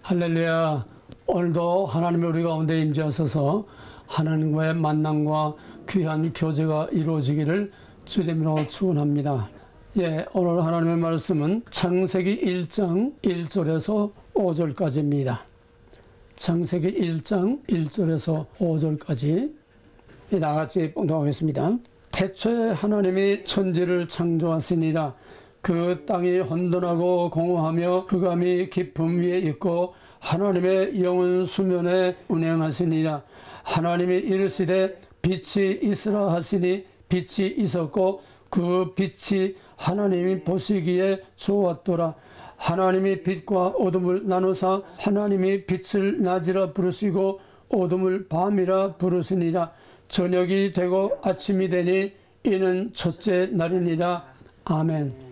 할렐루야. 오늘도 하나님의 우리 가운데 임재하셔서 하나님과의 만남과 귀한 교제가 이루어지기를 주님으로 축원합니다. 오늘 하나님의 말씀은 창세기 1장 1절에서 5절까지입니다. 창세기 1장 1절에서 5절까지 나같이 봉독하겠습니다. 태초에 하나님이 천지를 창조하시니라. 그 땅이 혼돈하고 공허하며 흑암이 깊음 위에 있고 하나님의 영은 수면에 운행하시니라. 하나님이 이르시되 빛이 있으라 하시니 빛이 있었고 그 빛이 하나님이 보시기에 좋았더라. 하나님이 빛과 어둠을 나누사 하나님이 빛을 낮이라 부르시고 어둠을 밤이라 부르시니라. 저녁이 되고 아침이 되니 이는 첫째 날이니라. 아멘.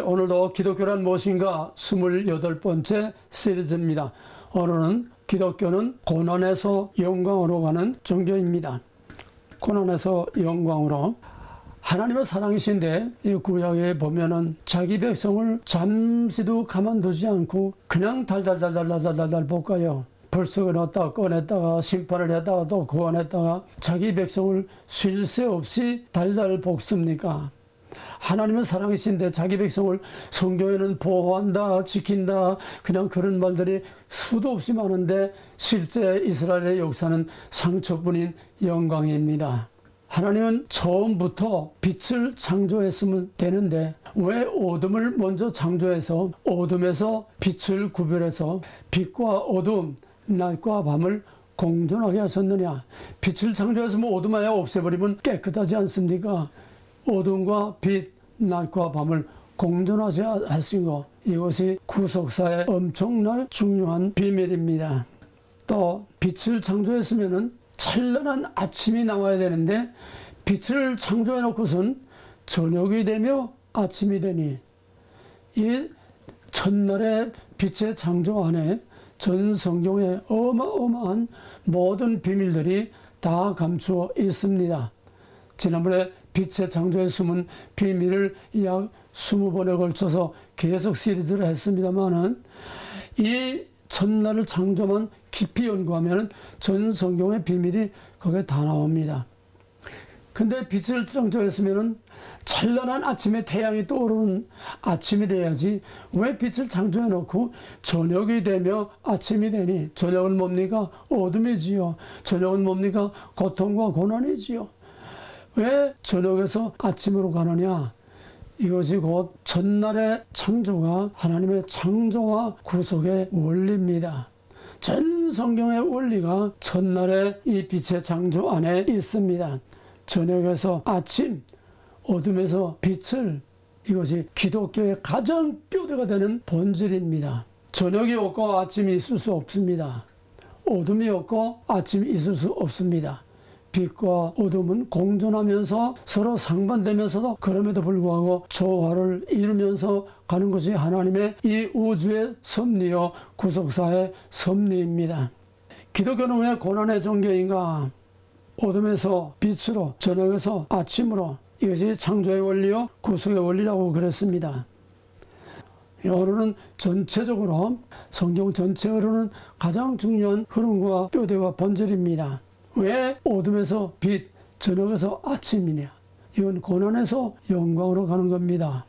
오늘도 기독교란 무엇인가 28번째 시리즈입니다. 오늘은 기독교는 고난에서 영광으로 가는 종교입니다. 고난에서 영광으로. 하나님의 사랑이신데 이 구약에 보면은 자기 백성을 잠시도 가만두지 않고 그냥 달달달달달달달 볶아요. 불쑥을 넣었다가 꺼냈다가 심판을 했다가 또 구원했다가 자기 백성을 쉴 새 없이 달달 볶습니까? 하나님은 사랑이신데 자기 백성을 성경에는 보호한다, 지킨다, 그냥 그런 말들이 수도 없이 많은데 실제 이스라엘의 역사는 상처뿐인 영광입니다. 하나님은 처음부터 빛을 창조했으면 되는데 왜 어둠을 먼저 창조해서 어둠에서 빛을 구별해서 빛과 어둠, 낮과 밤을 공존하게 하셨느냐? 빛을 창조해서 어둠 아예 없애버리면 깨끗하지 않습니까? 어둠과 빛, 낮과 밤을 공존하게 하신 것, 이것이 구속사의 엄청난 중요한 비밀입니다. 또 빛을 창조했으면 찬란한 아침이 나와야 되는데 빛을 창조해 놓고선 저녁이 되며 아침이 되니 이 첫날의 빛의 창조 안에 전 성경에 어마어마한 모든 비밀들이 다 감추어 있습니다. 지난번에 빛의 창조의 숨은 비밀을 약 20번에 걸쳐서 계속 시리즈를 했습니다만은 이 첫날을 창조만 깊이 연구하면 전 성경의 비밀이 거기에 다 나옵니다. 근데 빛을 창조했으면 찬란한 아침에 태양이 떠오르는 아침이 돼야지 왜 빛을 창조해 놓고 저녁이 되며 아침이 되니 저녁은 뭡니까? 어둠이지요. 저녁은 뭡니까? 고통과 고난이지요. 왜 저녁에서 아침으로 가느냐? 이것이 곧 첫날의 창조가 하나님의 창조와 구속의 원리입니다. 전 성경의 원리가 첫날의 이 빛의 창조 안에 있습니다. 저녁에서 아침, 어둠에서 빛을, 이것이 기독교의 가장 뼈대가 되는 본질입니다. 저녁이 없고 아침이 있을 수 없습니다. 어둠이 없고 아침이 있을 수 없습니다. 빛과 어둠은 공존하면서 서로 상반되면서도 그럼에도 불구하고 조화를 이루면서 가는 것이 하나님의 이 우주의 섭리요 구속사의 섭리입니다. 기독교는 왜 고난의 종교인가? 어둠에서 빛으로, 저녁에서 아침으로, 이것이 창조의 원리요 구속의 원리라고 그랬습니다. 오늘은 전체적으로 성경 전체로는 가장 중요한 흐름과 뼈대와 본질입니다. 왜 어둠에서 빛, 저녁에서 아침이냐? 이건 고난에서 영광으로 가는 겁니다.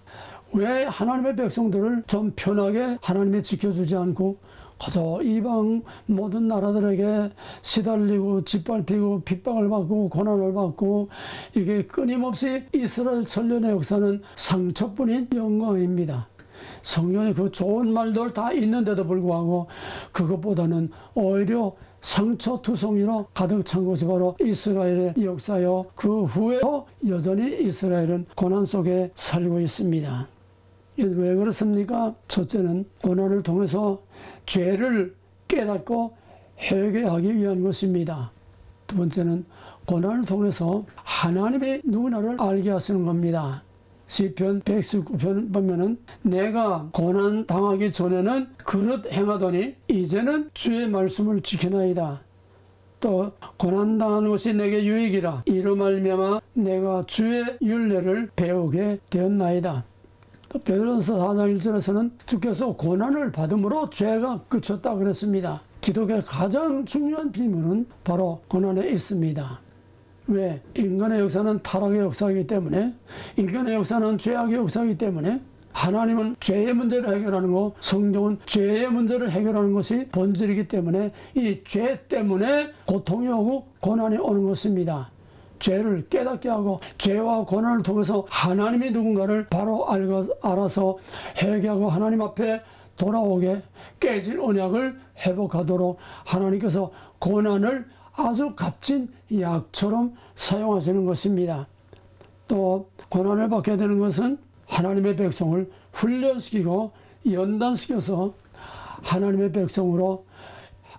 왜 하나님의 백성들을 좀 편하게 하나님이 지켜주지 않고 그저 이방 모든 나라들에게 시달리고 짓밟히고 핍박을 받고 고난을 받고 이게 끊임없이 이스라엘 천년의 역사는 상처뿐인 영광입니다. 성경에 그 좋은 말들 다 있는데도 불구하고 그것보다는 오히려 상처투성이로 가득 찬 것이 바로 이스라엘의 역사요. 그 후에도 여전히 이스라엘은 고난 속에 살고 있습니다. 왜 그렇습니까? 첫째는 고난을 통해서 죄를 깨닫고 회개하기 위한 것입니다. 두 번째는 고난을 통해서 하나님이 누구나를 알게 하시는 겁니다. 시편 119편 보면은 내가 고난 당하기 전에는 그릇 행하더니 이제는 주의 말씀을 지키나이다. 또 고난 당하는 것이 내게 유익이라 이로 말미암아 내가 주의 율례를 배우게 되었나이다. 또 베드로전서 4장 1절에서는 주께서 고난을 받음으로 죄가 그쳤다 그랬습니다. 기독교의 가장 중요한 비밀은 바로 고난에 있습니다. 왜? 인간의 역사는 타락의 역사이기 때문에, 인간의 역사는 죄악의 역사이기 때문에, 하나님은 죄의 문제를 해결하는 거, 성경은 죄의 문제를 해결하는 것이 본질이기 때문에 이 죄 때문에 고통이 오고 고난이 오는 것입니다. 죄를 깨닫게 하고 죄와 고난을 통해서 하나님이 누군가를 바로 알아서 회개하고 하나님 앞에 돌아오게 깨진 언약을 회복하도록 하나님께서 고난을 아주 값진 약처럼 사용하시는 것입니다. 또 고난을 받게 되는 것은 하나님의 백성을 훈련시키고 연단시켜서 하나님의 백성으로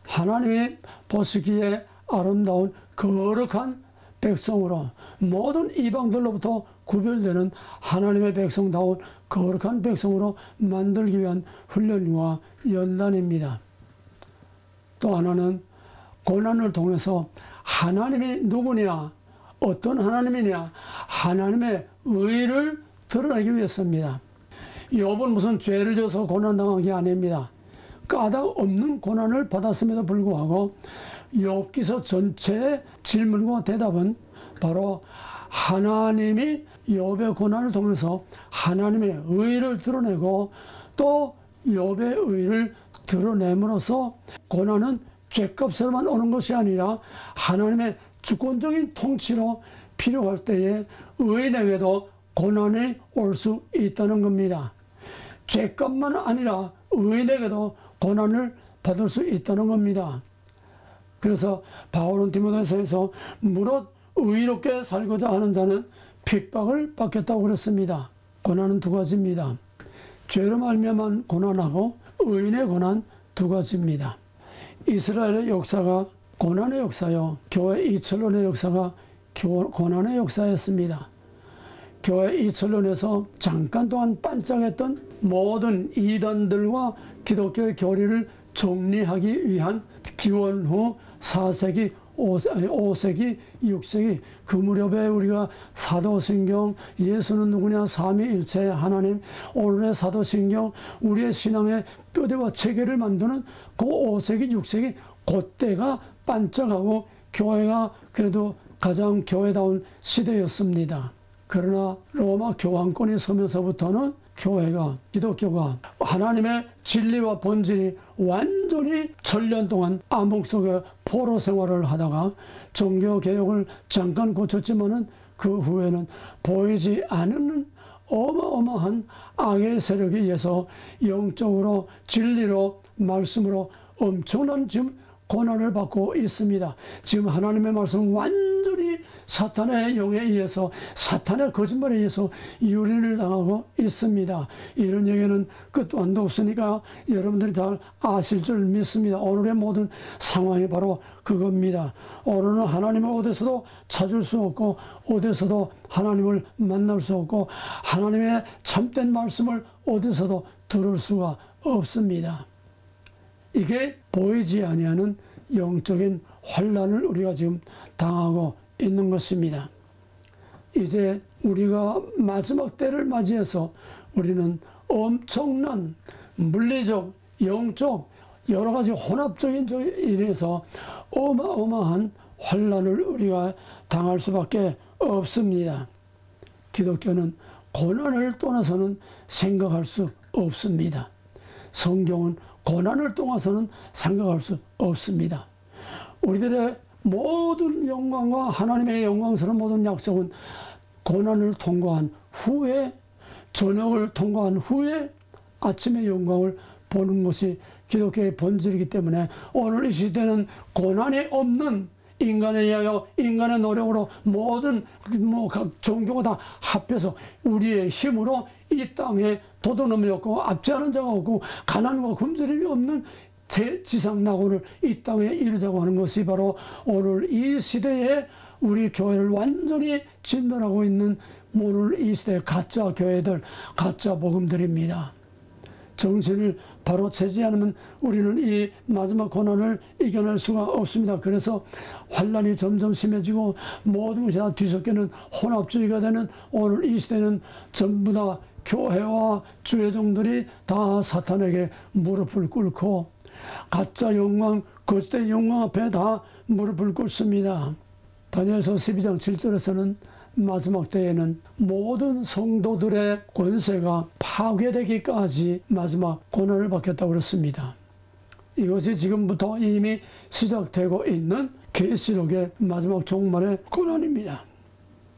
하나님이 보시기에 아름다운 거룩한 백성으로 모든 이방들로부터 구별되는 하나님의 백성다운 거룩한 백성으로 만들기 위한 훈련과 연단입니다. 또 하나는 고난을 통해서 하나님이 누구냐, 어떤 하나님이냐, 하나님의 의를 드러내기 위해서입니다. 욥은 무슨 죄를 져서 고난당한 게 아닙니다. 까닭 없는 고난을 받았음에도 불구하고 욥기서 전체의 질문과 대답은 바로 하나님이 욥의 고난을 통해서 하나님의 의를 드러내고 또 욥의 의를 드러냄으로써 고난은 죄값으로만 오는 것이 아니라 하나님의 주권적인 통치로 필요할 때에 의인에게도 고난이 올 수 있다는 겁니다. 죄값만 아니라 의인에게도 고난을 받을 수 있다는 겁니다. 그래서 바울은 디모데전서에서 무릇 의롭게 살고자 하는 자는 핍박을 받겠다고 그랬습니다. 고난은 두 가지입니다. 죄로 말미암아 고난하고 의인의 고난 두 가지입니다. 이스라엘의 역사가 고난의 역사요, 교회 2000년의 역사가 고난의 역사였습니다. 교회 2000년에서 잠깐 동안 반짝했던 모든 이단들과 기독교의 교리를 정리하기 위한 기원 후 4세기, 5세기, 6세기 그 무렵에 우리가 사도신경, 예수는 누구냐, 삼위일체 하나님, 오늘의 사도신경, 우리의 신앙의 뼈대와 체계를 만드는 그 5세기, 6세기 그때가 반짝하고 교회가 그래도 가장 교회다운 시대였습니다. 그러나 로마 교황권이 서면서부터는 교회가, 기독교가 하나님의 진리와 본질이 완전히 천년 동안 암흑 속에 포로 생활을 하다가 종교개혁을 잠깐 고쳤지만은 그 후에는 보이지 않는 어마어마한 악의 세력에 의해서 영적으로 진리로 말씀으로 엄청난 지금 고난을 받고 있습니다. 지금 하나님의 말씀은 완전히 사탄의 영에 의해서, 사탄의 거짓말에 의해서 유린을 당하고 있습니다. 이런 얘기는 끝도 안도 없으니까 여러분들이 다 아실 줄 믿습니다. 오늘의 모든 상황이 바로 그겁니다. 오늘은 하나님을 어디서도 찾을 수 없고 어디서도 하나님을 만날 수 없고 하나님의 참된 말씀을 어디서도 들을 수가 없습니다. 이게 보이지 아니하는 영적인 환난을 우리가 지금 당하고 있는 것입니다. 이제 우리가 마지막 때를 맞이해서 우리는 엄청난 물리적, 영적, 여러 가지 혼합적인 인해서 어마어마한 환난을 우리가 당할 수밖에 없습니다. 기독교는 고난을 떠나서는 생각할 수 없습니다. 성경은 고난을 떠나서는 생각할 수 없습니다. 우리들의 모든 영광과 하나님의 영광스러운 모든 약속은 고난을 통과한 후에, 저녁을 통과한 후에 아침의 영광을 보는 것이 기독교의 본질이기 때문에 오늘 이 시대는 고난이 없는, 인간에 의하여 인간의 노력으로 모든 각 종교가 다 합해서 우리의 힘으로 이 땅에 도둑놈이 없고 압제하는 자가 없고 가난과 굶주림이 없는 지상 낙원을 이 땅에 이루자고 하는 것이 바로 오늘 이 시대에 우리 교회를 완전히 진멸하고 있는 오늘 이 시대의 가짜 교회들, 가짜 복음들입니다. 정신을 바로 차지 않으면 우리는 이 마지막 고난을 이겨낼 수가 없습니다. 그래서 환난이 점점 심해지고 모든 것이 다 뒤섞이는 혼합주의가 되는 오늘 이 시대는 전부 다 교회와 주의종들이 다 사탄에게 무릎을 꿇고 가짜 영광, 거짓된 영광 앞에 다 무릎을 꿇습니다. 다니엘서 12장 7절에서는 마지막 때에는 모든 성도들의 권세가 파괴되기까지 마지막 고난을 받겠다고 그랬습니다. 이것이 지금부터 이미 시작되고 있는 계시록의 마지막 종말의 고난입니다.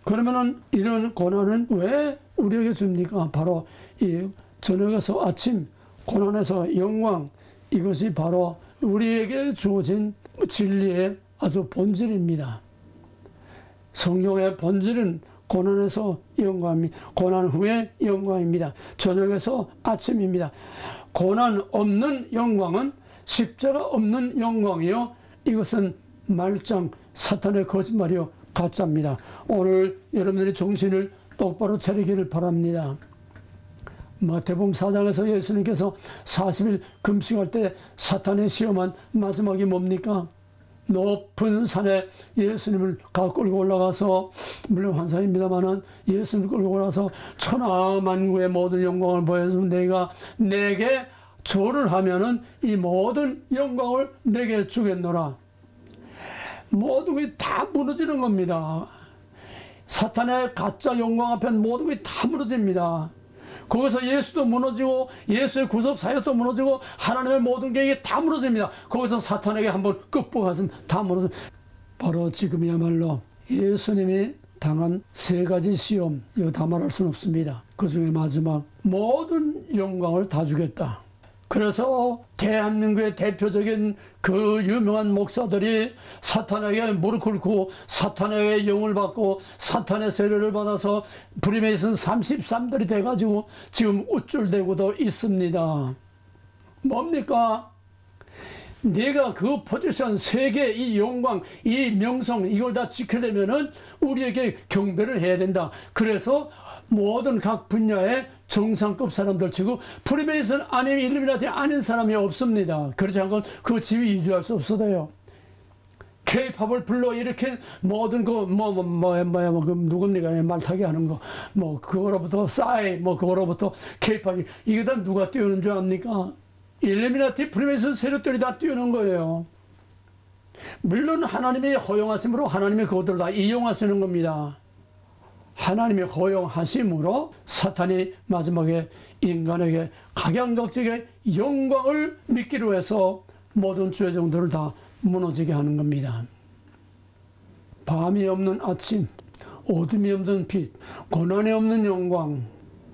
그러면은 이런 고난은 왜 우리에게 줍니까? 바로 이 저녁에서 아침, 고난에서 영광, 이것이 바로 우리에게 주어진 진리의 아주 본질입니다. 성령의 본질은 고난에서 영광입니다. 고난 후에 영광입니다. 저녁에서 아침입니다. 고난 없는 영광은 십자가 없는 영광이요, 이것은 말짱 사탄의 거짓말이요 가짜입니다. 오늘 여러분들이 정신을 똑바로 차리기를 바랍니다. 마태복음 4장에서 예수님께서 40일 금식할 때 사탄의 시험한 마지막이 뭡니까? 높은 산에 예수님을 끌고 올라가서, 물론 환상입니다만은 예수님을 끌고 올라가서 천하만국의 모든 영광을 보여주면 내가 내게 절을 하면은 이 모든 영광을 내게 주겠노라. 모든 게 다 무너지는 겁니다. 사탄의 가짜 영광 앞에 모든 게 다 무너집니다. 거기서 예수도 무너지고 예수의 구속 사역도 무너지고 하나님의 모든 계획이 다 무너집니다. 거기서 사탄에게 한번 끝보갔으면 다 무너집니다. 바로 지금이야말로 예수님이 당한 세 가지 시험, 이거 다 말할 수는 없습니다. 그 중에 마지막 모든 영광을 다 주겠다. 그래서 대한민국의 대표적인 그 유명한 목사들이 사탄에게 무릎 꿇고 사탄에게 영을 받고 사탄의 세례를 받아서 프리메이슨 33들이 돼가지고 지금 우쭐대고도 있습니다. 뭡니까? 내가 그 포지션, 세계, 이 영광, 이 명성, 이걸 다 지키려면은 우리에게 경배를 해야 된다. 그래서 모든 각 분야의 정상급 사람들 치고 프리메이슨 아니면 일루미나티 아닌 사람이 없습니다. 그렇지 않고 그 지위 유지할 수 없어도요. K-팝을 불러일으킨 모든 그 누굽니까? 말타기 하는 거 그거로부터 싸이 그거로부터 K-팝이 이게 다 누가 띄우는 줄 압니까? 일루미나티 프리메이슨 세력들이 다 띄우는 거예요. 물론 하나님이 허용하심으로 하나님이 그것들을 다 이용하시는 겁니다. 하나님의 허용하심으로 사탄이 마지막에 인간에게 각양각색의 영광을 믿기로 해서 모든 주의 종들을 다 무너지게 하는 겁니다. 밤이 없는 아침, 어둠이 없는 빛, 고난이 없는 영광,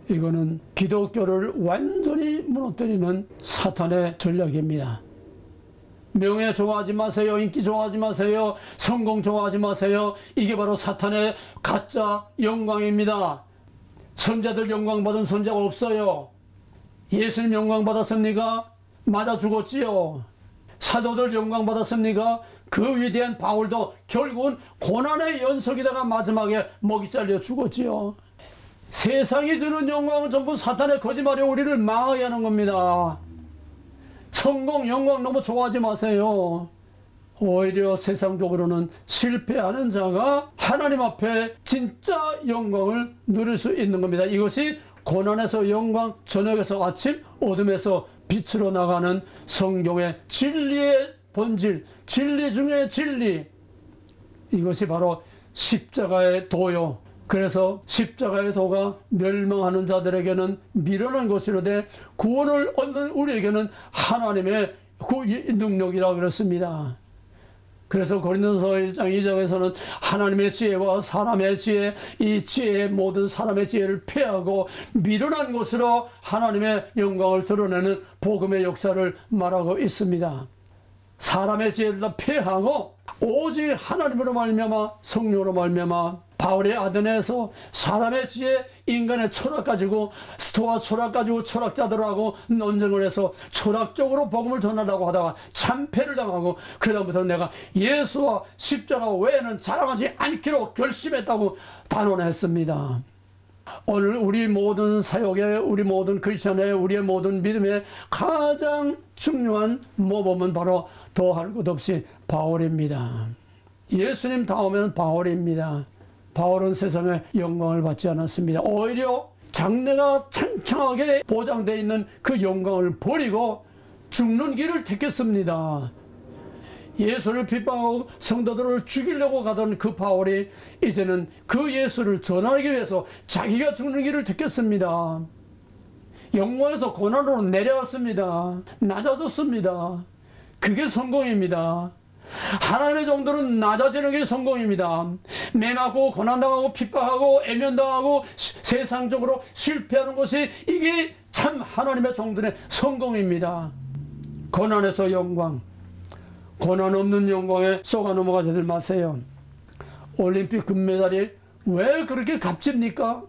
이거는 기독교를 완전히 무너뜨리는 사탄의 전략입니다. 명예 좋아하지 마세요. 인기 좋아하지 마세요. 성공 좋아하지 마세요. 이게 바로 사탄의 가짜 영광입니다. 선자들 영광 받은 선자가 없어요. 예수님 영광 받았습니까? 맞아 죽었지요. 사도들 영광 받았습니까? 그 위대한 바울도 결국은 고난의 연속이다가 마지막에 먹이 잘려 죽었지요. 세상이 주는 영광은 전부 사탄의 거짓말이 우리를 망하게 하는 겁니다. 성공, 영광 너무 좋아하지 마세요. 오히려 세상적으로는 실패하는 자가 하나님 앞에 진짜 영광을 누릴 수 있는 겁니다. 이것이 고난에서 영광, 저녁에서 아침, 어둠에서 빛으로 나가는 성경의 진리의 본질, 진리 중의 진리. 이것이 바로 십자가의 도요. 그래서 십자가의 도가 멸망하는 자들에게는 미련한 것이로되 구원을 얻는 우리에게는 하나님의 능력이라고 그랬습니다. 그래서 고린도서 1장 2장에서는 하나님의 지혜와 사람의 지혜, 이 지혜의 모든 사람의 지혜를 폐하고 미련한 것으로 하나님의 영광을 드러내는 복음의 역사를 말하고 있습니다. 사람의 지혜를 다 폐하고 오직 하나님으로 말미암아 성령으로 말미암아 바울의 아덴에서 사람의 지혜, 인간의 철학 가지고 스토아 철학 가지고 철학자들하고 논쟁을 해서 철학적으로 복음을 전하려고 하다가 참패를 당하고 그다음부터 내가 예수와 십자가 외에는 자랑하지 않기로 결심했다고 단언했습니다. 오늘 우리 모든 사역에, 우리 모든 크리스천의, 우리의 모든 믿음에 가장 중요한 모범은 바로 더할 것 없이 바울입니다. 예수님 다음에는 바울입니다. 바울은 세상에 영광을 받지 않았습니다. 오히려 장래가 창창하게 보장되어 있는 그 영광을 버리고 죽는 길을 택했습니다. 예수를 핍박하고 성도들을 죽이려고 가던 그 바울이 이제는 그 예수를 전하기 위해서 자기가 죽는 길을 택했습니다. 영광에서 고난으로 내려왔습니다. 낮아졌습니다. 그게 성공입니다. 하나님의 종들은 낮아지는 게 성공입니다. 매맞고 고난당하고 핍박하고 애면당하고 세상적으로 실패하는 것이 이게 참 하나님의 종들의 성공입니다. 고난에서 영광, 고난 없는 영광에 쏘가 넘어가지 마세요. 올림픽 금메달이 왜 그렇게 값집니까?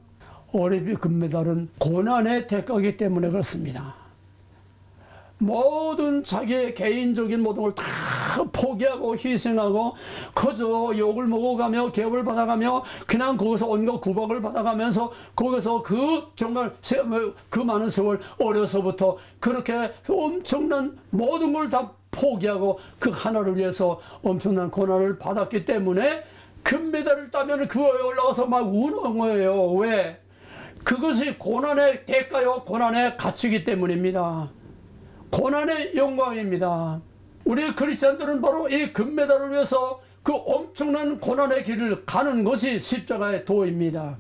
올림픽 금메달은 고난의 대가이기 때문에 그렇습니다. 모든 자기의 개인적인 모든 걸 다 포기하고 희생하고 그저 욕을 먹어가며 개업을 받아가며 그냥 거기서 온갖 구박을 받아가면서 거기서 그 정말 그 많은 세월 어려서부터 그렇게 엄청난 모든 걸 다 포기하고 그 하나를 위해서 엄청난 고난을 받았기 때문에 금메달을 따면 그 위에 올라가서 막 우는 거예요. 왜? 그것이 고난의 대가요, 고난의 가치이기 때문입니다. 고난의 영광입니다. 우리 크리스천들은 바로 이 금메달을 위해서 그 엄청난 고난의 길을 가는 것이 십자가의 도입니다.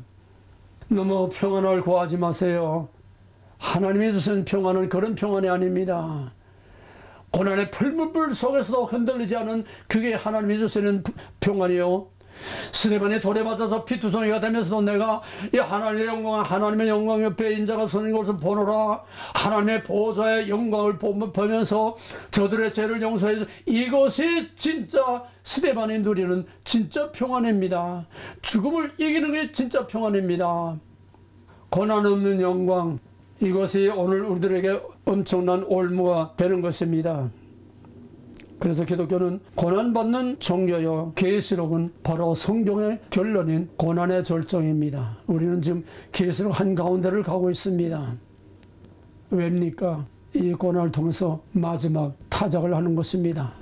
너무 평안을 구하지 마세요. 하나님이 주신 평안은 그런 평안이 아닙니다. 고난의 풀물불 속에서도 흔들리지 않은 그게 하나님이 주시는 평안이요. 스데반이 돌에 맞아서 피투성이가 되면서도 내가 이 하나님의 영광 옆에 인자가 서는 것을 보노라. 하나님의 보좌의 영광을 보면서 저들의 죄를 용서해 이것이 진짜 스데반이 누리는 진짜 평안입니다. 죽음을 이기는 게 진짜 평안입니다. 고난 없는 영광, 이것이 오늘 우리들에게 엄청난 올무가 되는 것입니다. 그래서 기독교는 고난받는 종교요, 계시록은 바로 성경의 결론인 고난의 절정입니다. 우리는 지금 계시록 한가운데를 가고 있습니다. 왜입니까? 이 고난을 통해서 마지막 타작을 하는 것입니다.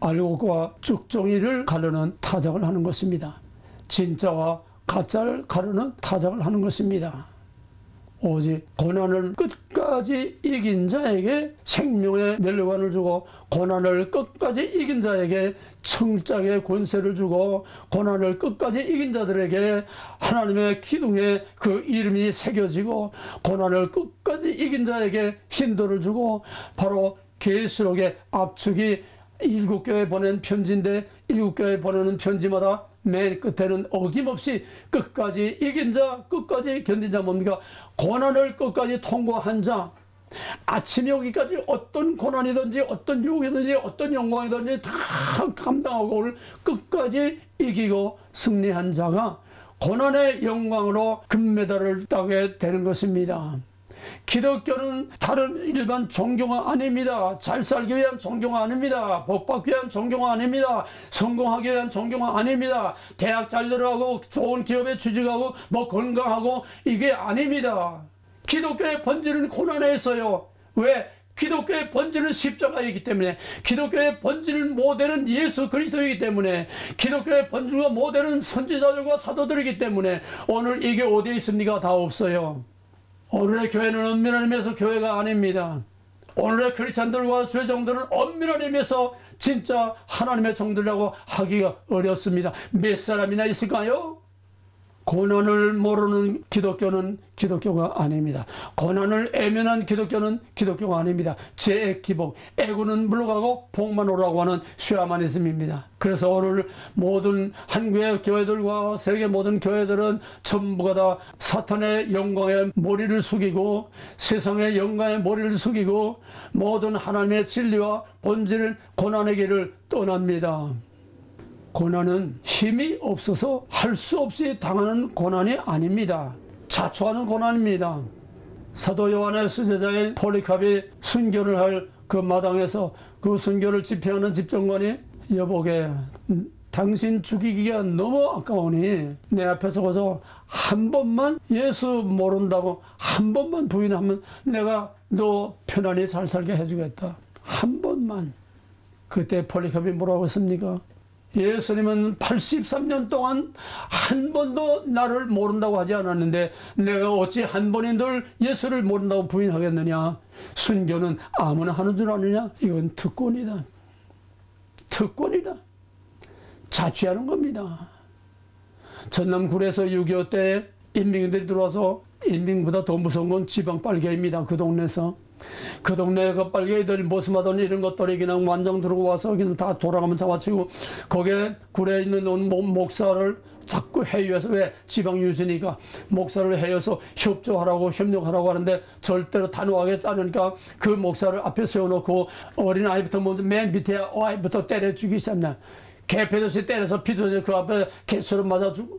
알곡과 쭉종이를 가르는 타작을 하는 것입니다. 진짜와 가짜를 가르는 타작을 하는 것입니다. 오직 고난을 끝까지 이긴 자에게 생명의 멸관을 주고 고난을 끝까지 이긴 자에게 청작의 권세를 주고 고난을 끝까지 이긴 자들에게 하나님의 기둥에 그 이름이 새겨지고 고난을 끝까지 이긴 자에게 힌도를 주고 바로 계시록의 압축이 7교회 보낸 편지인데 7교회 보내는 편지마다 맨 끝에는 어김없이 끝까지 이긴 자, 끝까지 견딘 자 뭡니까? 고난을 끝까지 통과한 자, 아침에 여기까지 어떤 고난이든지 어떤 유혹이든지 어떤 영광이든지 다 감당하고 오늘 끝까지 이기고 승리한 자가 고난의 영광으로 금메달을 따게 되는 것입니다. 기독교는 다른 일반 종교가 아닙니다. 잘 살기 위한 종교가 아닙니다. 복받기 위한 종교가 아닙니다. 성공하기 위한 종교가 아닙니다. 대학 잘 들어가고 좋은 기업에 취직하고 뭐 건강하고 이게 아닙니다. 기독교의 본질은 고난에 있어요. 왜? 기독교의 본질은 십자가이기 때문에, 기독교의 본질 모델은 예수 그리스도이기 때문에, 기독교의 본질과 모델은 선지자들과 사도들이기 때문에 오늘 이게 어디에 있습니까? 다 없어요. 오늘의 교회는 엄밀한 의미에서 교회가 아닙니다. 오늘의 크리스찬들과 주의 종들은 엄밀한 의미에서 진짜 하나님의 종들이라고 하기가 어렵습니다. 몇 사람이나 있을까요? 고난을 모르는 기독교는 기독교가 아닙니다. 고난을 애면한 기독교는 기독교가 아닙니다. 제액기복, 애구는 물러가고 복만 오라고 하는 슈아마니즘입니다. 그래서 오늘 모든 한국의 교회들과 세계 모든 교회들은 전부가 다 사탄의 영광에 머리를 숙이고 세상의 영광에 머리를 숙이고 모든 하나님의 진리와 본질 고난의 길을 떠납니다. 고난은 힘이 없어서 할 수 없이 당하는 고난이 아닙니다. 자초하는 고난입니다. 사도 요한의 수제자인 폴리캅이 순교를 할 그 마당에서 그 순교를 집행하는 집정관이 여보게 당신 죽이기가 너무 아까우니 내 앞에 서서 한 번만 예수 모른다고 한 번만 부인하면 내가 너 편안히 잘 살게 해주겠다. 한 번만. 그때 폴리카르프이 뭐라고 했습니까? 예수님은 83년 동안 한 번도 나를 모른다고 하지 않았는데 내가 어찌 한 번인들 예수를 모른다고 부인하겠느냐. 순교는 아무나 하는 줄 아느냐. 이건 특권이다. 특권이다. 자취하는 겁니다. 전남굴에서 6.25 때 인민들이 들어와서, 인민보다 더 무서운 건 지방 빨갱이입니다. 그 동네에서. 그 동네 그 빨갱이들 모습하던 이런 것들이 그냥 완장 들고 와서 그냥 다 돌아가면 잡아치고, 거기에 굴에 있는 목사를 자꾸 해유해서, 왜? 지방 유지니까 목사를 해여서 협조하라고 협력하라고 하는데 절대로 단호하게 따르니까 그 목사를 앞에 세워놓고 어린아이부터 먼저 맨 밑에 아이부터 때려 죽이기 시작합니다. 개패듯이 때려서 피도서 그 앞에 개수를 맞아주고.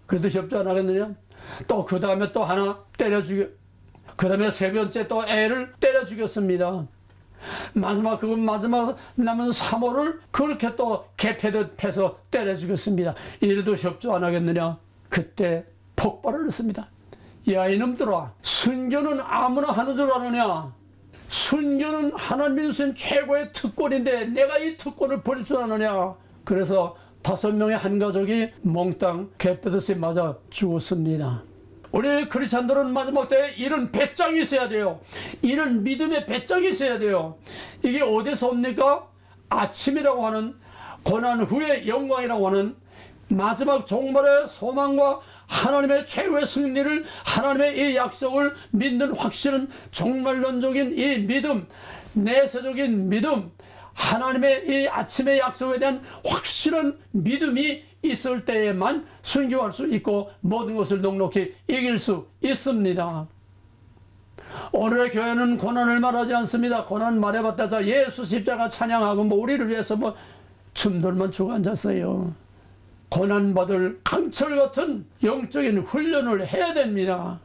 그래도 협조 안 하겠느냐? 또 그 다음에 또 하나 때려 죽여. 그 다음에 세 번째 또 애를 때려 죽였습니다. 마지막 남은 3호를 그렇게 또 개패듯 패서 때려 죽였습니다. 이래도 협조 안 하겠느냐? 그때 폭발을 했습니다. 야, 이놈들아, 순교는 아무나 하는 줄 아느냐? 순교는 하나님이 주신 최고의 특권인데 내가 이 특권을 버릴 줄 아느냐. 그래서 5명의 한 가족이 몽땅 개패듯이 맞아 죽었습니다. 우리 크리스찬들은 마지막 때에 이런 배짱이 있어야 돼요. 이런 믿음의 배짱이 있어야 돼요. 이게 어디서 옵니까? 아침이라고 하는, 고난 후의 영광이라고 하는 마지막 종말의 소망과 하나님의 최후의 승리를, 하나님의 이 약속을 믿는 확실한 종말론적인 이 믿음, 내세적인 믿음, 하나님의 이 아침의 약속에 대한 확실한 믿음이 있을 때에만 순교할 수 있고 모든 것을 넉넉히 이길 수 있습니다. 오늘의 교회는 고난을 말하지 않습니다. 고난 말해봤자 예수 십자가 찬양하고 우리를 위해서 춤들만 추고 앉았어요. 고난받을 강철 같은 영적인 훈련을 해야 됩니다.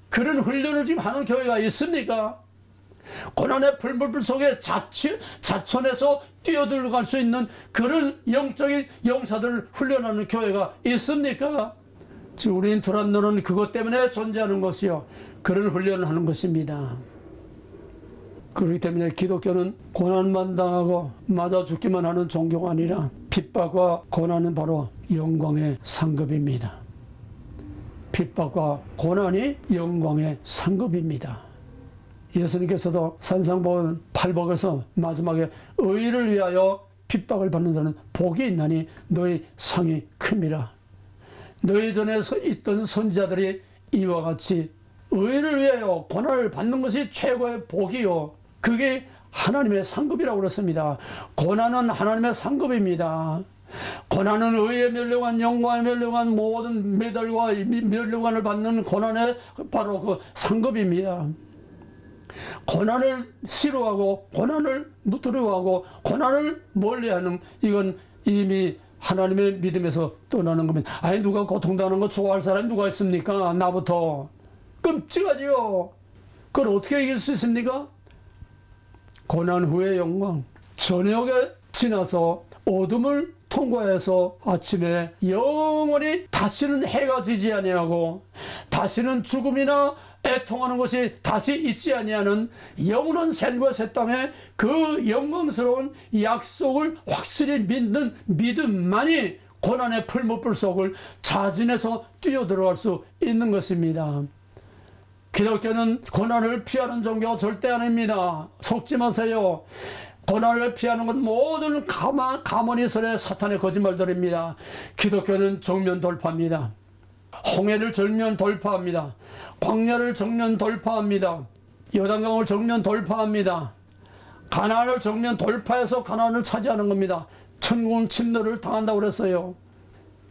그런 훈련을 지금 하는 교회가 있습니까? 고난의 불물불 속에 자천해서 뛰어들어갈 수 있는 그런 영적인 용사들을 훈련하는 교회가 있습니까? 지금 우리는 두란노는 그것 때문에 존재하는 것이요, 그런 훈련을 하는 것입니다. 그렇기 때문에 기독교는 고난만 당하고 맞아 죽기만 하는 종교가 아니라 핍박과 고난은 바로 영광의 상급입니다. 핍박과 고난이 영광의 상급입니다. 예수님께서도 산상보훈 8복에서 마지막에 의를 위하여 핍박을 받는 자는 복이 있나니 너희 상이 큼이라. 너희 전에 있던 선지자들이 이와 같이 의를 위하여 고난을 받는 것이 최고의 복이요, 그게 하나님의 상급이라고 그랬습니다. 고난은 하나님의 상급입니다. 고난은 의에 멸류관, 영광에 멸류관, 모든 메달과 멸류관을 받는 고난의 바로 그 상급입니다. 고난을 싫어하고 고난을 두려워하고 고난을 멀리하는, 이건 이미 하나님의 믿음에서 떠나는 겁니다. 아니, 누가 고통당하는 거 좋아할 사람이 누가 있습니까? 나부터. 끔찍하지요. 그걸 어떻게 이길 수 있습니까? 고난 후의 영광. 저녁에 지나서 어둠을 통과해서 아침에 영원히 다시는 해가 지지 아니하고 다시는 죽음이나 애통하는 것이 다시 있지 아니하는 영원한 샘과 새 땅에 그 영광스러운 약속을 확실히 믿는 믿음만이 고난의 풀무불 속을 자진해서 뛰어들어갈 수 있는 것입니다. 기독교는 고난을 피하는 종교가 절대 아닙니다. 속지 마세요. 고난을 피하는 건 모든 가모니설의 사탄의 거짓말들입니다. 기독교는 정면 돌파입니다. 홍해를 정면 돌파합니다. 광야를 정면 돌파합니다. 요단강을 정면 돌파합니다. 가나안을 정면 돌파해서 가나안을 차지하는 겁니다. 천국은 침노를 당한다고 그랬어요.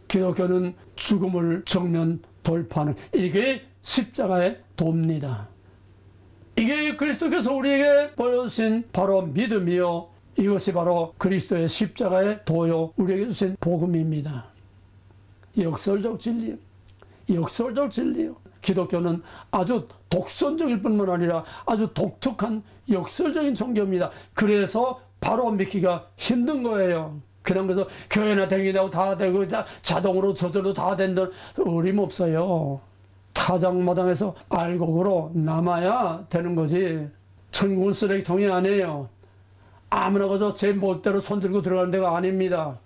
기독교는 죽음을 정면 돌파하는, 이게 십자가의 도입니다. 이게 그리스도께서 우리에게 보여주신 바로 믿음이요, 이것이 바로 그리스도의 십자가의 도요, 우리에게 주신 복음입니다. 역설적 진리, 역설적 진리요. 기독교는 아주 독선적일 뿐만 아니라 아주 독특한 역설적인 종교입니다. 그래서 바로 믿기가 힘든 거예요. 그냥 그래서 교회나 다니고 다 되고 자동으로 저절로 다 된다 어림없어요. 타작마당에서 알곡으로 남아야 되는 거지. 천국은 쓰레기통이 아니에요. 아무나 가서 제 멋대로 손들고 들어가는 데가 아닙니다.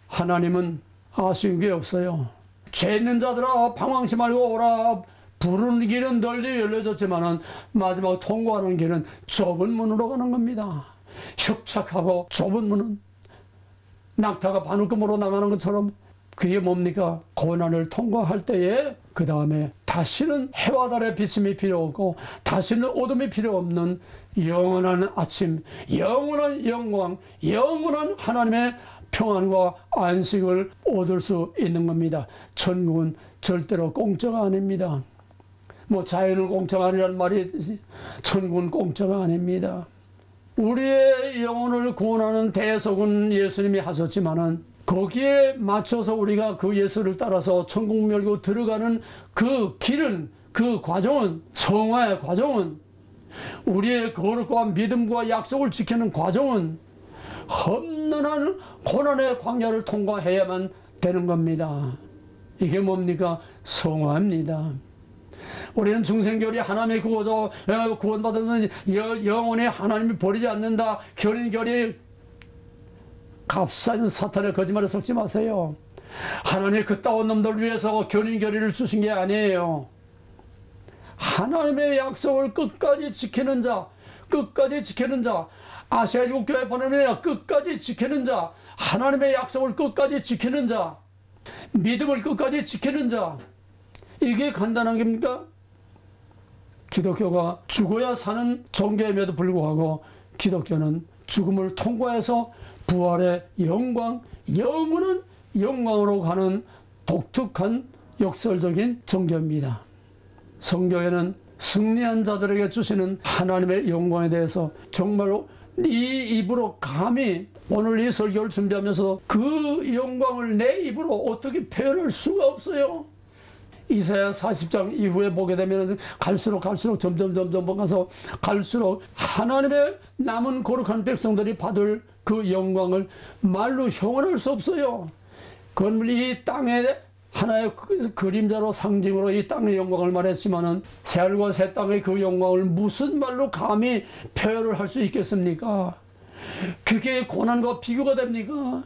하나님은 아쉬운 게 없어요. 죄 있는 자들아 방황치 말고 오라. 부르는 길은 널리 열려졌지만은 마지막 통과하는 길은 좁은 문으로 가는 겁니다. 협착하고 좁은 문은 낙타가 바늘구멍으로 나가는 것처럼 그게 뭡니까? 고난을 통과할 때에 그 다음에 다시는 해와 달의 비침이 필요 없고 다시는 어둠이 필요 없는 영원한 아침, 영원한 영광, 영원한 하나님의 평안과 안식을 얻을 수 있는 겁니다. 천국은 절대로 공짜가 아닙니다. 뭐 자연은 공짜가 아니란 말이 천국은 공짜가 아닙니다. 우리의 영혼을 구원하는 대속은 예수님이 하셨지만은 거기에 맞춰서 우리가 그 예수를 따라서 천국 열고 들어가는 그 길은, 그 과정은, 성화의 과정은, 우리의 거룩과 믿음과 약속을 지키는 과정은 험난한 고난의 광야를 통과해야만 되는 겁니다. 이게 뭡니까? 성화입니다. 우리는 중생결이 하나님의 구워서 구원받으면 영원히 하나님이 버리지 않는다. 견인결이 값싼 사탄의 거짓말에 속지 마세요. 하나님이 그따운 놈들 위해서 견인결의를 주신 게 아니에요. 하나님의 약속을 끝까지 지키는 자, 끝까지 지키는 자, 아시아 일국교회 보내면 끝까지 지키는 자, 하나님의 약속을 끝까지 지키는 자, 믿음을 끝까지 지키는 자, 이게 간단한 겁니까? 기독교가 죽어야 사는 종교임에도 불구하고 기독교는 죽음을 통과해서 부활의 영광, 영원한 영광으로 가는 독특한 역설적인 종교입니다. 성경에는 승리한 자들에게 주시는 하나님의 영광에 대해서 정말로 이 입으로 감히 오늘 이 설교를 준비하면서 그 영광을 내 입으로 어떻게 표현할 수가 없어요. 이사야 40장 이후에 보게 되면 갈수록 점점 가서 갈수록 하나님의 남은 거룩한 백성들이 받을 그 영광을 말로 형언할 수 없어요. 그건 이 땅의 하나의 그림자로 상징으로 이 땅의 영광을 말했지만은 새하늘과 새 땅의 그 영광을 무슨 말로 감히 표현을 할 수 있겠습니까? 그게 고난과 비교가 됩니까?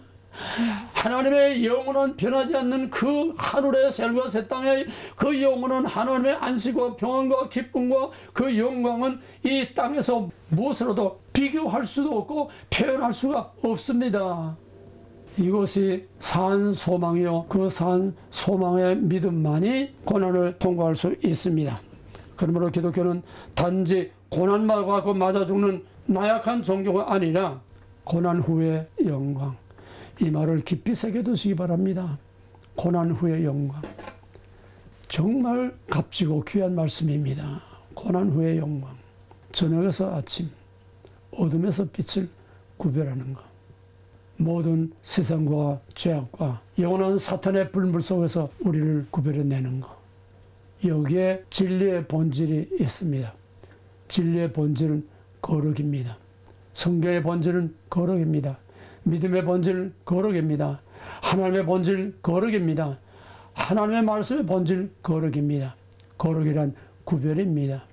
하나님의 영원한 변하지 않는 그 하늘의 새하늘과 새 땅의 그 영원한 하나님의 안식과 평안과 기쁨과 그 영광은 이 땅에서 무엇으로도 비교할 수도 없고 표현할 수가 없습니다. 이것이 산 소망이요, 그 산 소망의 믿음만이 고난을 통과할 수 있습니다. 그러므로 기독교는 단지 고난만 갖고 맞아 죽는 나약한 종교가 아니라 고난 후의 영광, 이 말을 깊이 새겨두시기 바랍니다. 고난 후의 영광. 정말 값지고 귀한 말씀입니다. 고난 후의 영광. 저녁에서 아침, 어둠에서 빛을 구별하는 것. 모든 세상과 죄악과 영원한 사탄의 불물 속에서 우리를 구별해내는 것. 여기에 진리의 본질이 있습니다. 진리의 본질은 거룩입니다. 성경의 본질은 거룩입니다. 믿음의 본질 거룩입니다. 하나님의 본질 거룩입니다. 하나님의 말씀의 본질 거룩입니다. 거룩이란 구별입니다.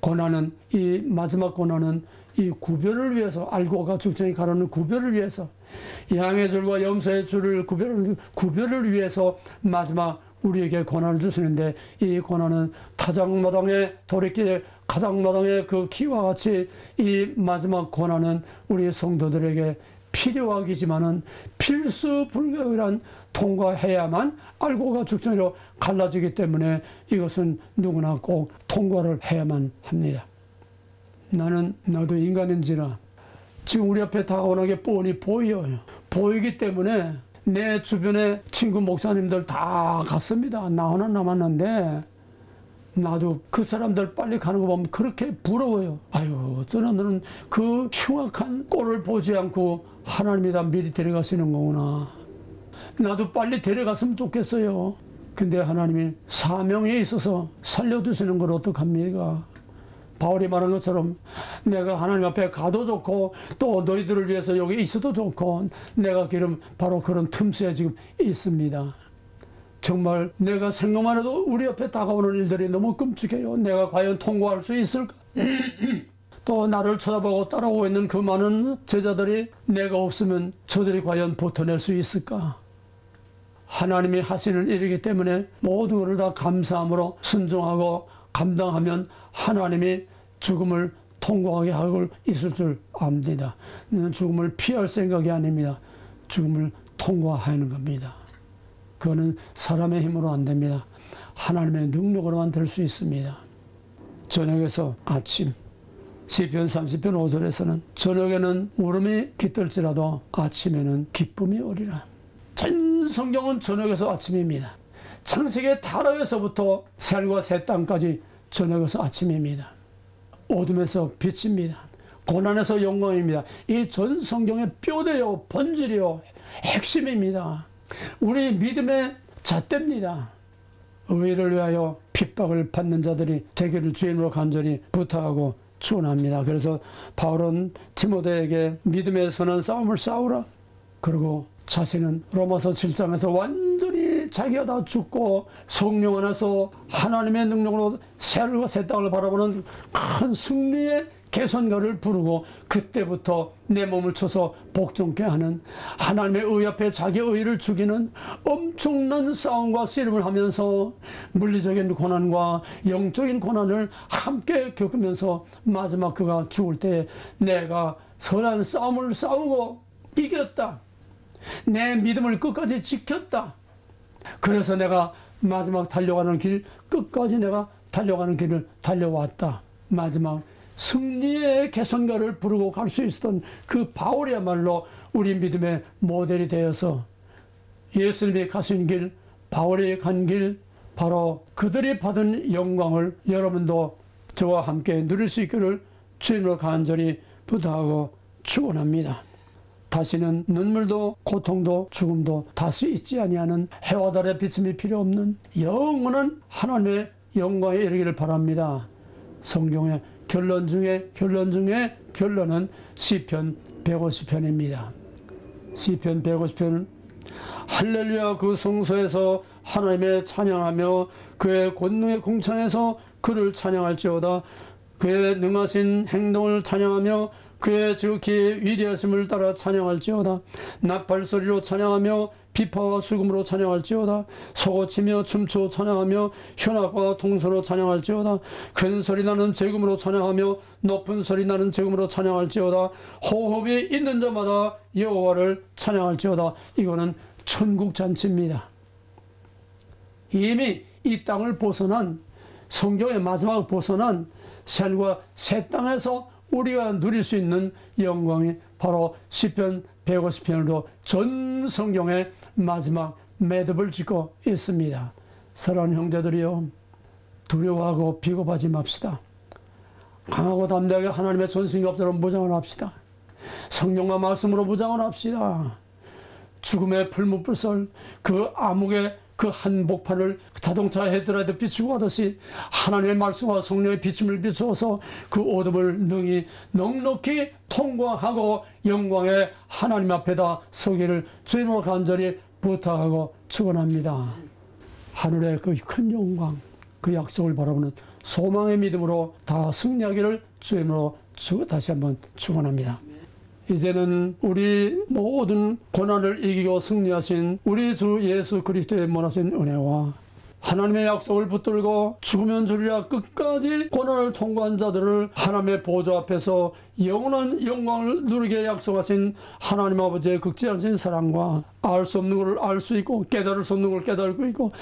고난은, 이 마지막 고난은 이 구별을 위해서, 알고가 죽정이 가르는 구별을 위해서, 양의 줄과 염소의 줄을 구별하는 구별을 위해서 마지막 우리에게 고난을 주시는데, 이 고난은 타작마당의 도래길, 가장마당의 그 키와 같이 이 마지막 고난은 우리 성도들에게 필요하기지만은 필수 불가결한 통과해야만 알고가 죽전으로 갈라지기 때문에 이것은 누구나 꼭 통과를 해야만 합니다. 나도 인간인지라 지금 우리 앞에 다가오는 게 뻔히 보여요. 보이기 때문에 내 주변에 친구 목사님들 다 갔습니다. 나 하나 남았는데 나도 그 사람들 빨리 가는 거 보면 그렇게 부러워요. 아유, 저놈들은 그 흉악한 꼴을 보지 않고 하나님이 다 미리 데려가시는 거구나. 나도 빨리 데려갔으면 좋겠어요. 근데 하나님이 사명에 있어서 살려두시는 걸 어떡합니까? 바울이 말한 것처럼 내가 하나님 앞에 가도 좋고 또 너희들을 위해서 여기 있어도 좋고 내가 지금 바로 그런 틈새에 지금 있습니다. 정말 내가 생각만 해도 우리 옆에 다가오는 일들이 너무 끔찍해요. 내가 과연 통과할 수 있을까? 또 나를 쳐다보고 따라오고 있는 그 많은 제자들이 내가 없으면 저들이 과연 버텨낼 수 있을까? 하나님이 하시는 일이기 때문에 모든 것을 다 감사함으로 순종하고 감당하면 하나님이 죽음을 통과하게 하고 있을 줄 압니다. 죽음을 피할 생각이 아닙니다. 죽음을 통과하는 겁니다. 그거는 사람의 힘으로 안 됩니다. 하나님의 능력으로만 될 수 있습니다. 저녁에서 아침, 시편 30편 5절에서는 저녁에는 울음이 깃들지라도 아침에는 기쁨이 오리라. 전 성경은 저녁에서 아침입니다. 창세기 타락에서부터 새하늘과 새 땅까지 저녁에서 아침입니다. 어둠에서 빛입니다. 고난에서 영광입니다. 이 전 성경의 뼈대요, 본질이요, 핵심입니다. 우리 믿음의 잣대입니다. 의를 위하여 핍박을 받는 자들이 되기를 주님으로 간절히 부탁하고 축원합니다. 그래서 바울은 디모데에게 믿음의 선한 싸움을 싸우라. 그리고 자신은 로마서 7장에서 완전히 자기가 다 죽고 성령 안에서 하나님의 능력으로 새하늘과 새 땅을 바라보는 큰 승리의 개선가를 부르고 그때부터 내 몸을 쳐서 복종케 하는 하나님의 의 앞에 자기의 의를 죽이는 엄청난 싸움과 씨름을 하면서 물리적인 고난과 영적인 고난을 함께 겪으면서 마지막 그가 죽을 때 내가 선한 싸움을 싸우고 이겼다. 내 믿음을 끝까지 지켰다. 그래서 내가 마지막 달려가는 길 끝까지 내가 달려가는 길을 달려왔다. 마지막 승리의 개선가를 부르고 갈 수 있었던 그 바울이야말로 우리 믿음의 모델이 되어서 예수님이 가신 길, 바울이 간 길, 바로 그들이 받은 영광을 여러분도 저와 함께 누릴 수 있기를 주님으로 간절히 부탁하고 축원합니다. 다시는 눈물도 고통도 죽음도 다시 있지 아니하는 해와 달의 비침이 필요 없는 영원한 하나님의 영광에 이르기를 바랍니다. 성경의 결론 중에 결론은 시편 150편입니다. 시편 150편은 할렐루야 그 성소에서 하나님의 찬양하며 그의 권능의 궁창에서 그를 찬양할지어다. 그의 능하신 행동을 찬양하며 그의 지극히 위대하심을 따라 찬양할지어다. 나팔소리로 찬양하며 비파와 수금으로 찬양할지어다. 소고치며 춤추어 찬양하며 현악과 동서로 찬양할지어다. 큰 소리 나는 제금으로 찬양하며 높은 소리 나는 제금으로 찬양할지어다. 호흡이 있는 자마다 여호와를 찬양할지어다. 이거는 천국 잔치입니다. 이미 이 땅을 벗어난 성경의 마지막 벗어난 새하늘과 새 땅에서 우리가 누릴 수 있는 영광이 바로 시편 150편으로 전 성경의 마지막 매듭을 짓고 있습니다. 사랑하는 형제들이요, 두려워하고 비겁하지 맙시다. 강하고 담대하게 하나님의 전승이 없도록 무장을 합시다. 성령과 말씀으로 무장을 합시다. 죽음의 풀무불설 그 암흑의 그 한복판을 자동차 헤드라이트 비추고 하듯이 하나님의 말씀과 성령의 비침을 비추어서 그 어둠을 능히 넉넉히 통과하고 영광의 하나님 앞에다 서기를 주님으로 간절히 부탁하고 축원합니다. 하늘의 그 큰 영광, 그 약속을 바라보는 소망의 믿음으로 다 승리하기를 주님으로 다시 한번 축원합니다. 이제는 우리 모든 고난을 이기고 승리하신 우리 주 예수 그리스도의 원하신 은혜와 하나님의 약속을 붙들고 죽으면 주리라 끝까지 고난을 통과한 자들을 하나님의 보좌 앞에서 영원한 영광을 누리게 약속하신 하나님 아버지의 극진하신 사랑과 알 수 없는 것을 알 수 있고 깨달을 수 없는 것을 깨달고 있고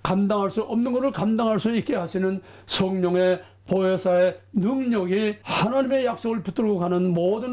감당할 수 없는 것을 감당할 수 있게 하시는 성령의 보혜사의 능력이 하나님의 약속을 붙들고 가는 모든